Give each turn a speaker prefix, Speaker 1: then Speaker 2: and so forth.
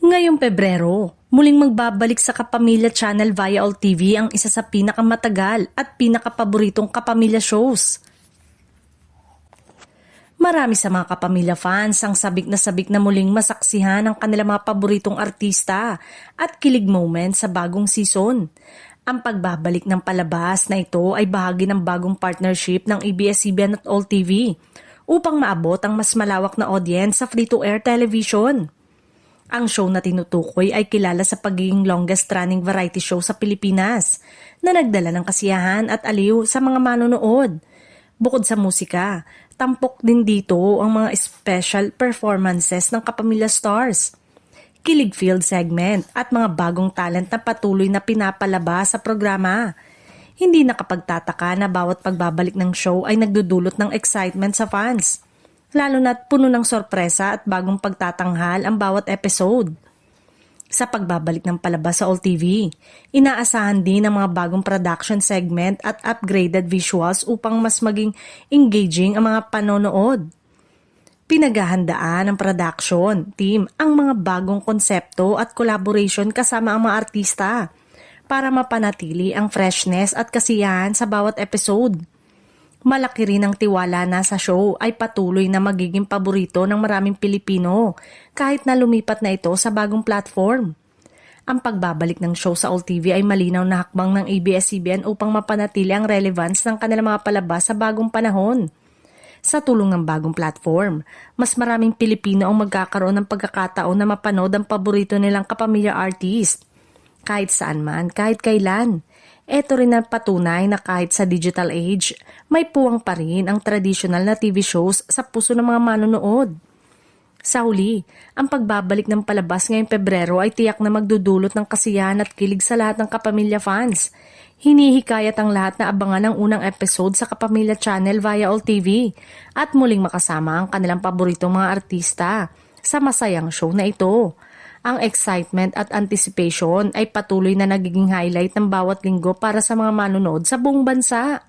Speaker 1: Ngayong Pebrero, muling magbabalik sa Kapamilya Channel via All TV ang isa sa pinakamatagal at pinakapaboritong kapamilya shows. Marami sa mga kapamilya fans ang sabik na muling masaksihan ang kanilang mga paboritong artista at kilig moment sa bagong season. Ang pagbabalik ng palabas na ito ay bahagi ng bagong partnership ng ABS-CBN at All TV upang maabot ang mas malawak na audience sa free-to-air television. Ang show na tinutukoy ay kilala sa pagiging longest-running variety show sa Pilipinas na nagdala ng kasiyahan at aliw sa mga manonood. Bukod sa musika, tampok din dito ang mga special performances ng kapamilya stars, kilig field segment at mga bagong talent na patuloy na pinapalabas sa programa. Hindi nakapagtataka na bawat pagbabalik ng show ay nagdudulot ng excitement sa fans. Lalo na't puno ng sorpresa at bagong pagtatanghal ang bawat episode. Sa pagbabalik ng palabas sa All TV, inaasahan din ang mga bagong production segment at upgraded visuals upang mas maging engaging ang mga panonood. Pinaghahandaan ng production team ang mga bagong konsepto at collaboration kasama ang mga artista para mapanatili ang freshness at kasiyahan sa bawat episode. Malaki rin ang tiwala na sa show ay patuloy na magiging paborito ng maraming Pilipino kahit na lumipat na ito sa bagong platform. Ang pagbabalik ng show sa All TV ay malinaw na hakbang ng ABS-CBN upang mapanatili ang relevance ng kanilang mga palabas sa bagong panahon. Sa tulong ng bagong platform, mas maraming Pilipino ang magkakaroon ng pagkakataon na mapanood ang paborito nilang kapamilya artist. Kahit saan man, kahit kailan. Ito rin ang patunay na kahit sa digital age, may puwang pa rin ang traditional na TV shows sa puso ng mga manonood. Sa huli, ang pagbabalik ng palabas ngayong Pebrero ay tiyak na magdudulot ng kasiyahan at kilig sa lahat ng Kapamilya fans. Hinihikayat ang lahat na abangan ang unang episode sa Kapamilya Channel via All TV at muling makasama ang kanilang paboritong mga artista sa masayang show na ito. Ang excitement at anticipation ay patuloy na nagiging highlight ng bawat linggo para sa mga manonood sa buong bansa.